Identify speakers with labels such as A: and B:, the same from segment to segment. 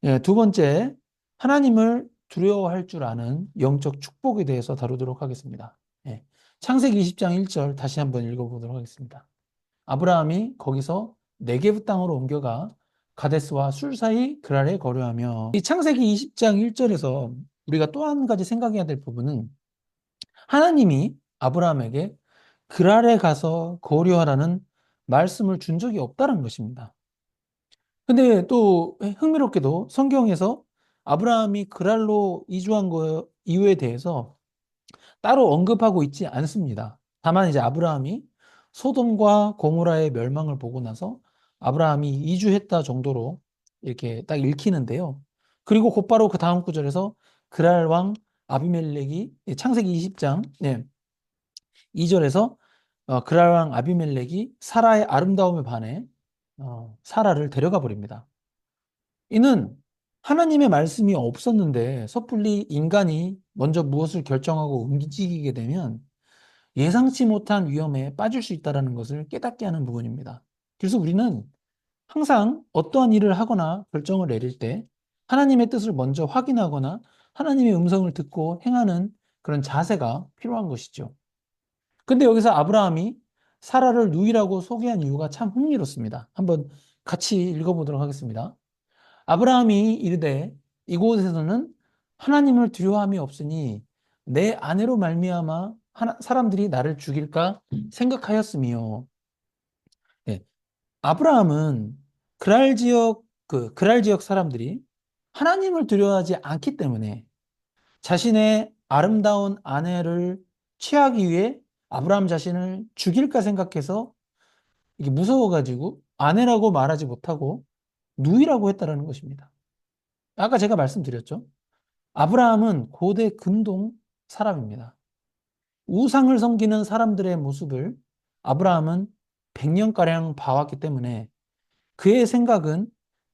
A: 예, 두 번째, 하나님을 두려워할 줄 아는 영적 축복에 대해서 다루도록 하겠습니다. 예, 창세기 20장 1절 다시 한번 읽어보도록 하겠습니다. 아브라함이 거기서 네게브 땅으로 옮겨가 가데스와 술 사이 그랄에 거류하며 이 창세기 20장 1절에서 우리가 또 한 가지 생각해야 될 부분은 하나님이 아브라함에게 그랄에 가서 거류하라는 말씀을 준 적이 없다는 것입니다. 근데 또 흥미롭게도 성경에서 아브라함이 그랄로 이주한 거 이유에 대해서 따로 언급하고 있지 않습니다. 다만 이제 아브라함이 소돔과 고모라의 멸망을 보고 나서 아브라함이 이주했다 정도로 이렇게 딱 읽히는데요. 그리고 곧바로 그 다음 구절에서 그랄 왕 아비멜렉이 창세기 20장 2절에서 그랄 왕 아비멜렉이 사라의 아름다움에 반해 사라를 데려가 버립니다. 이는 하나님의 말씀이 없었는데 섣불리 인간이 먼저 무엇을 결정하고 움직이게 되면 예상치 못한 위험에 빠질 수 있다는 것을 깨닫게 하는 부분입니다. 그래서 우리는 항상 어떠한 일을 하거나 결정을 내릴 때 하나님의 뜻을 먼저 확인하거나 하나님의 음성을 듣고 행하는 그런 자세가 필요한 것이죠. 근데 여기서 아브라함이 사라를 누이라고 소개한 이유가 참 흥미롭습니다. 한번 같이 읽어보도록 하겠습니다. 아브라함이 이르되 이곳에서는 하나님을 두려워함이 없으니 내 아내로 말미암아 사람들이 나를 죽일까 생각하였으며. 예, 아브라함은 그랄 지역 사람들이 하나님을 두려워하지 않기 때문에 자신의 아름다운 아내를 취하기 위해 아브라함 자신을 죽일까 생각해서 이게 무서워가지고 아내라고 말하지 못하고 누이라고 했다라는 것입니다. 아까 제가 말씀드렸죠. 아브라함은 고대 근동 사람입니다. 우상을 섬기는 사람들의 모습을 아브라함은 100년가량 봐왔기 때문에 그의 생각은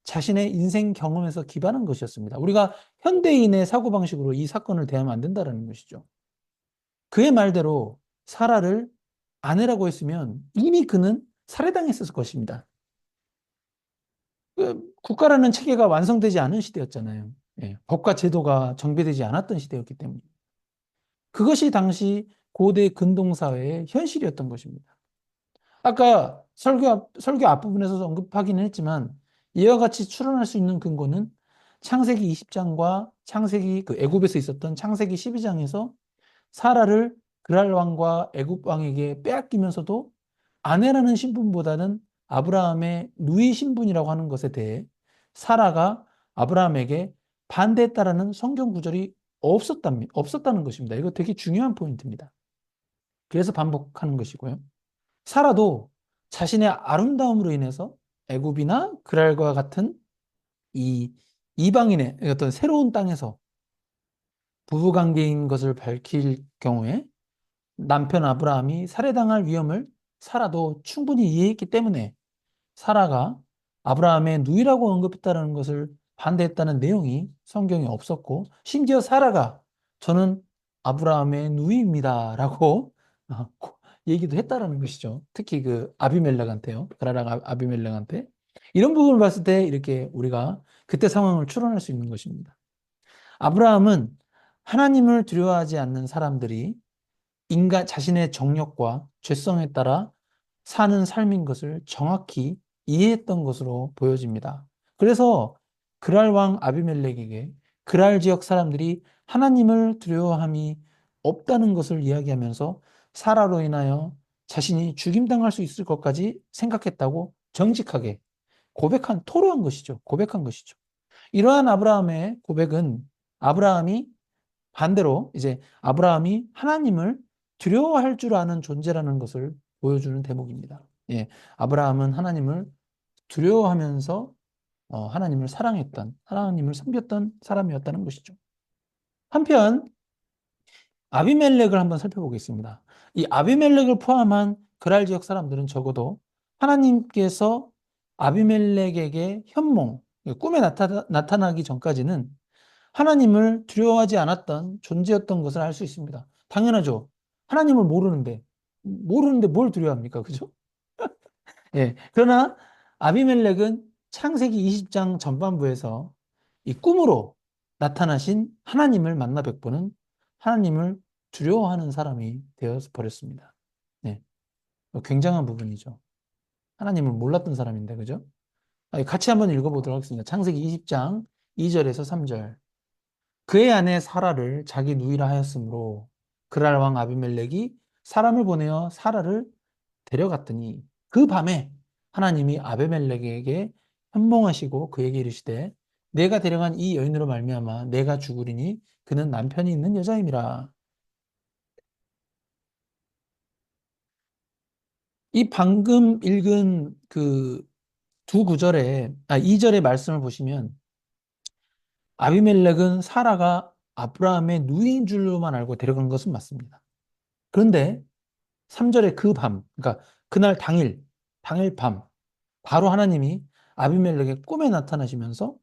A: 자신의 인생 경험에서 기반한 것이었습니다. 우리가 현대인의 사고방식으로 이 사건을 대하면 안 된다는 것이죠. 그의 말대로 사라를 아내라고 했으면 이미 그는 살해당했을 것입니다. 국가라는 체계가 완성되지 않은 시대였잖아요. 예, 법과 제도가 정비되지 않았던 시대였기 때문에. 그것이 당시 고대 근동사회의 현실이었던 것입니다. 아까 설교 앞부분에서 언급하기는 했지만 이와 같이 추론할 수 있는 근거는 창세기 20장과 창세기 애굽에서 있었던 창세기 12장에서 사라를 그랄 왕과 애굽 왕에게 빼앗기면서도 아내라는 신분보다는 아브라함의 누이 신분이라고 하는 것에 대해 사라가 아브라함에게 반대했다라는 성경 구절이 없었다는 것입니다. 이거 되게 중요한 포인트입니다. 그래서 반복하는 것이고요. 사라도 자신의 아름다움으로 인해서 애굽이나 그랄과 같은 이 이방인의 어떤 새로운 땅에서 부부관계인 것을 밝힐 경우에 남편 아브라함이 살해당할 위험을 사라도 충분히 이해했기 때문에 사라가 아브라함의 누이라고 언급했다는 것을 반대했다는 내용이 성경에 없었고, 심지어 사라가 저는 아브라함의 누이입니다라고 얘기도 했다라는 것이죠. 특히 그 아비멜렉한테요. 가라랑 아비멜렉한테. 이런 부분을 봤을 때 이렇게 우리가 그때 상황을 추론할 수 있는 것입니다. 아브라함은 하나님을 두려워하지 않는 사람들이 인간 자신의 정욕과 죄성에 따라 사는 삶인 것을 정확히 이해했던 것으로 보여집니다. 그래서 그랄 왕 아비멜렉에게 그랄 지역 사람들이 하나님을 두려워함이 없다는 것을 이야기하면서 사라로 인하여 자신이 죽임당할 수 있을 것까지 생각했다고 정직하게 토로한 것이죠. 고백한 것이죠. 이러한 아브라함의 고백은 아브라함이 반대로 이제 아브라함이 하나님을 두려워할 줄 아는 존재라는 것을 보여주는 대목입니다. 예, 아브라함은 하나님을 두려워하면서 하나님을 사랑했던, 하나님을 섬겼던 사람이었다는 것이죠. 한편 아비멜렉을 한번 살펴보겠습니다. 이 아비멜렉을 포함한 그랄 지역 사람들은 적어도 하나님께서 아비멜렉에게 꿈에 나타나기 전까지는 하나님을 두려워하지 않았던 존재였던 것을 알 수 있습니다. 당연하죠. 하나님을 모르는데 뭘 두려워합니까? 그죠? 예. 그러나 아비멜렉은 창세기 20장 전반부에서 이 꿈으로 나타나신 하나님을 만나 뵙고는 하나님을 두려워하는 사람이 되어 버렸습니다. 네, 굉장한 부분이죠. 하나님을 몰랐던 사람인데, 그죠? 같이 한번 읽어보도록 하겠습니다. 창세기 20장 2절에서 3절. 그의 아내 사라를 자기 누이라 하였으므로 그랄 왕 아비멜렉이 사람을 보내어 사라를 데려갔더니 그 밤에 하나님이 아비멜렉에게 현몽하시고 그에게 이르시되 내가 데려간 이 여인으로 말미암아 내가 죽으리니 그는 남편이 있는 여자임이라. 이 방금 읽은 그 두 구절에 2절의 말씀을 보시면 아비멜렉은 사라가 아브라함의 누이인 줄로만 알고 데려간 것은 맞습니다. 그런데 3절의 그 밤, 그러니까 그날 당일 밤, 바로 하나님이 아비멜렉의 꿈에 나타나시면서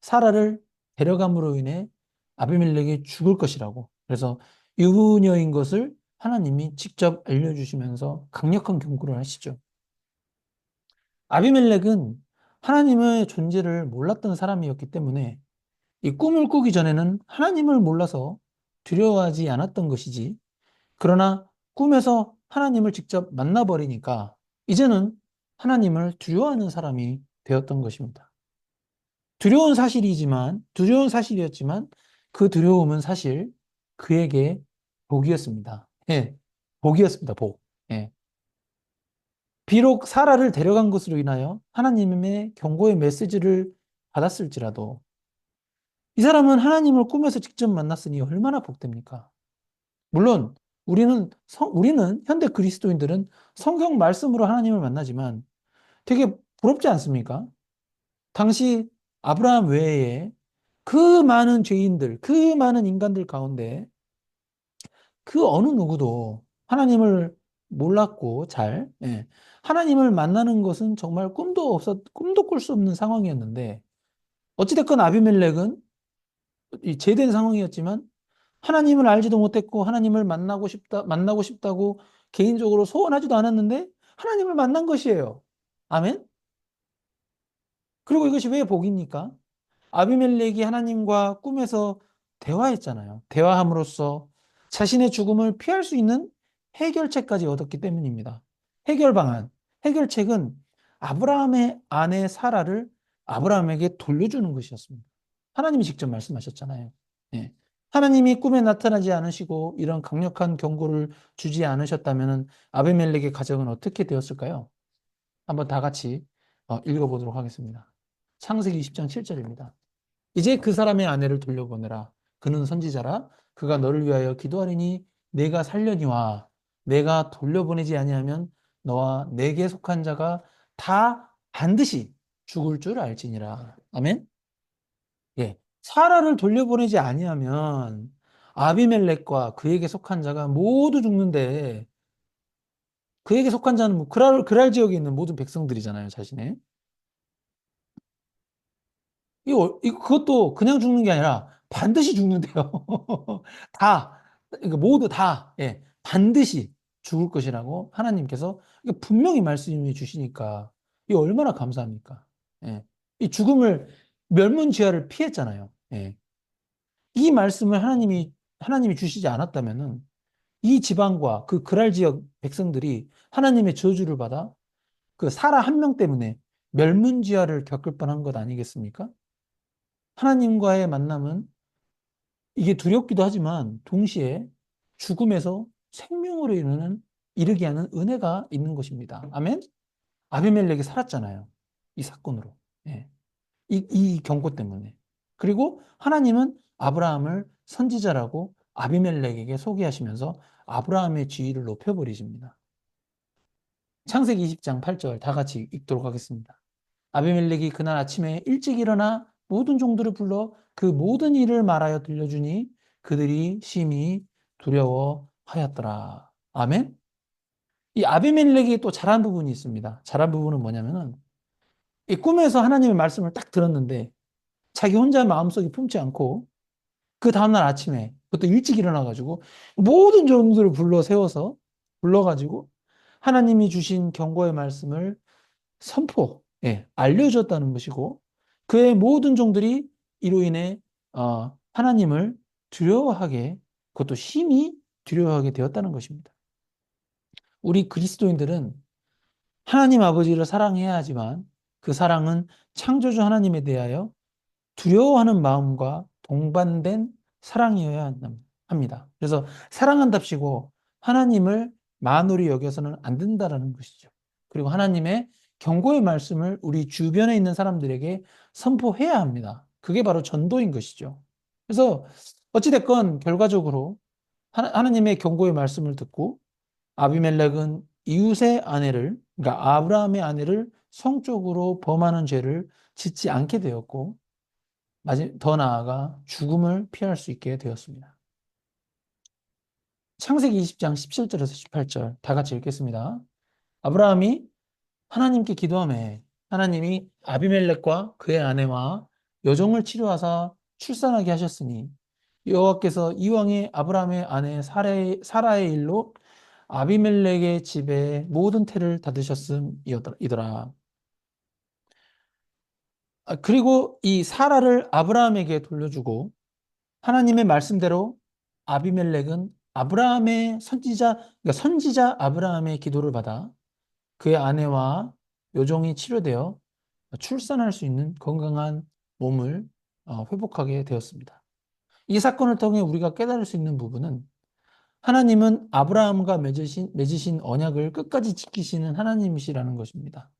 A: 사라를 데려감으로 인해 아비멜렉이 죽을 것이라고. 그래서 유부녀인 것을 하나님이 직접 알려주시면서 강력한 경고를 하시죠. 아비멜렉은 하나님의 존재를 몰랐던 사람이었기 때문에 이 꿈을 꾸기 전에는 하나님을 몰라서 두려워하지 않았던 것이지. 그러나 꿈에서 하나님을 직접 만나버리니까 이제는 하나님을 두려워하는 사람이 되었던 것입니다. 두려운 사실이었지만 그 두려움은 사실 그에게 복이었습니다. 예, 복이었습니다, 복. 예. 비록 사라를 데려간 것으로 인하여 하나님의 경고의 메시지를 받았을지라도 이 사람은 하나님을 꿈에서 직접 만났으니 얼마나 복됩니까? 물론 우리는 현대 그리스도인들은 성경 말씀으로 하나님을 만나지만 되게 부럽지 않습니까? 당시 아브라함 외에 그 많은 죄인들, 그 많은 인간들 가운데 그 어느 누구도 하나님을 몰랐고 예. 하나님을 만나는 것은 정말 꿈도 꿀 수 없는 상황이었는데 어찌됐건 아비멜렉은 이 제된 상황이었지만 하나님을 알지도 못했고 하나님을 만나고 싶다고 개인적으로 소원하지도 않았는데 하나님을 만난 것이에요. 아멘? 그리고 이것이 왜 복입니까? 아비멜렉이 하나님과 꿈에서 대화했잖아요. 대화함으로써 자신의 죽음을 피할 수 있는 해결책까지 얻었기 때문입니다. 해결 방안, 해결책은 아브라함의 아내 사라를 아브라함에게 돌려주는 것이었습니다. 하나님이 직접 말씀하셨잖아요. 예. 하나님이 꿈에 나타나지 않으시고 이런 강력한 경고를 주지 않으셨다면 아비멜렉의 가정은 어떻게 되었을까요? 한번 다 같이 읽어보도록 하겠습니다. 창세기 20장 7절입니다. 이제 그 사람의 아내를 돌려보내라. 그는 선지자라. 그가 너를 위하여 기도하리니 내가 살려니와 내가 돌려보내지 아니하면 너와 내게 속한 자가 다 반드시 죽을 줄 알지니라. 아멘. 예. 사라를 돌려보내지 아니하면 아비멜렉과 그에게 속한 자가 모두 죽는데 그에게 속한 자는 뭐 그랄 지역에 있는 모든 백성들이잖아요, 자신의. 그것도 그냥 죽는 게 아니라 반드시 죽는데요. 다, 그러니까 모두 다, 예, 반드시 죽을 것이라고 하나님께서 분명히 말씀해 주시니까 이 얼마나 감사합니까? 예. 이 죽음을 멸문지화를 피했잖아요. 예. 이 말씀을 하나님이 주시지 않았다면은 이 지방과 그 그랄 지역 백성들이 하나님의 저주를 받아 그 사라 한 명 때문에 멸문지화를 겪을 뻔한 것 아니겠습니까? 하나님과의 만남은 이게 두렵기도 하지만 동시에 죽음에서 생명으로 이르게 하는 은혜가 있는 것입니다. 아멘? 아비멜렉이 살았잖아요. 이 사건으로. 예. 이 경고 때문에. 그리고 하나님은 아브라함을 선지자라고 아비멜렉에게 소개하시면서 아브라함의 지위를 높여버리십니다. 창세기 20장 8절 다 같이 읽도록 하겠습니다. 아비멜렉이 그날 아침에 일찍 일어나 모든 종들을 불러 그 모든 일을 말하여 들려주니 그들이 심히 두려워하였더라. 아멘? 이 아비멜렉이 또 잘한 부분이 있습니다. 잘한 부분은 뭐냐면은 이 꿈에서 하나님의 말씀을 딱 들었는데 자기 혼자 마음속에 품지 않고 그 다음날 아침에 그것도 일찍 일어나가지고 모든 종들을 불러가지고 하나님이 주신 경고의 말씀을 알려줬다는 것이고 그의 모든 종들이 이로 인해 하나님을 두려워하게, 그것도 심히 두려워하게 되었다는 것입니다. 우리 그리스도인들은 하나님 아버지를 사랑해야 하지만 그 사랑은 창조주 하나님에 대하여 두려워하는 마음과 동반된 사랑이어야 합니다. 그래서 사랑한답시고 하나님을 만홀히 여겨서는 안 된다라는 것이죠. 그리고 하나님의 경고의 말씀을 우리 주변에 있는 사람들에게 선포해야 합니다. 그게 바로 전도인 것이죠. 그래서 어찌됐건 결과적으로 하나님의 경고의 말씀을 듣고 아비멜렉은 이웃의 아내를, 그러니까 아브라함의 아내를 성적으로 범하는 죄를 짓지 않게 되었고, 더 나아가 죽음을 피할 수 있게 되었습니다. 창세기 20장 17절에서 18절 다 같이 읽겠습니다. 아브라함이 하나님께 기도하매 하나님이 아비멜렉과 그의 아내와 여종을 치료하사 출산하게 하셨으니 여호와께서 이왕에 아브라함의 아내 사라의 일로 아비멜렉의 집에 모든 태를 닫으셨음이더라. 그리고 이 사라를 아브라함에게 돌려주고 하나님의 말씀대로 아비멜렉은 아브라함의 그러니까 선지자 아브라함의 기도를 받아 그의 아내와 요종이 치료되어 출산할 수 있는 건강한 몸을 회복하게 되었습니다. 이 사건을 통해 우리가 깨달을 수 있는 부분은 하나님은 아브라함과 맺으신 언약을 끝까지 지키시는 하나님이시라는 것입니다.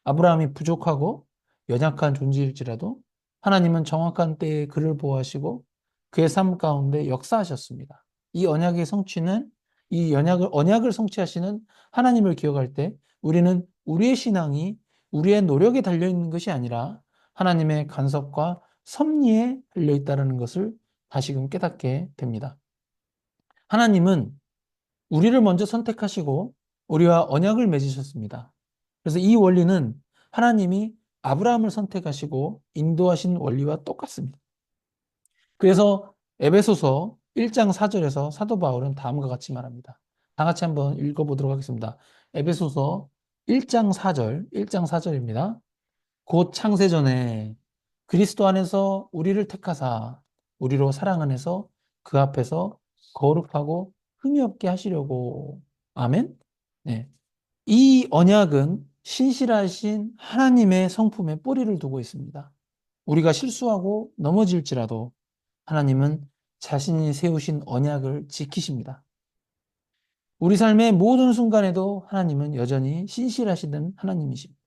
A: 아브라함이 부족하고 연약한 존재일지라도 하나님은 정확한 때에 그를 보호하시고 그의 삶 가운데 역사하셨습니다. 이 언약의 성취는 이 언약을 성취하시는 하나님을 기억할 때 우리는 우리의 신앙이 우리의 노력에 달려 있는 것이 아니라 하나님의 간섭과 섭리에 달려 있다는 것을 다시금 깨닫게 됩니다. 하나님은 우리를 먼저 선택하시고 우리와 언약을 맺으셨습니다. 그래서 이 원리는 하나님이 아브라함을 선택하시고 인도하신 원리와 똑같습니다. 그래서 에베소서 1장 4절에서 사도 바울은 다음과 같이 말합니다. 다 같이 한번 읽어보도록 하겠습니다. 에베소서 1장 4절, 1장 4절입니다. 곧 창세전에 그리스도 안에서 우리를 택하사 우리로 사랑 안에서 그 앞에서 거룩하고 흠이 없게 하시려고. 아멘. 네. 이 언약은 신실하신 하나님의 성품에 뿌리를 두고 있습니다. 우리가 실수하고 넘어질지라도 하나님은 자신이 세우신 언약을 지키십니다. 우리 삶의 모든 순간에도 하나님은 여전히 신실하시는 하나님이십니다.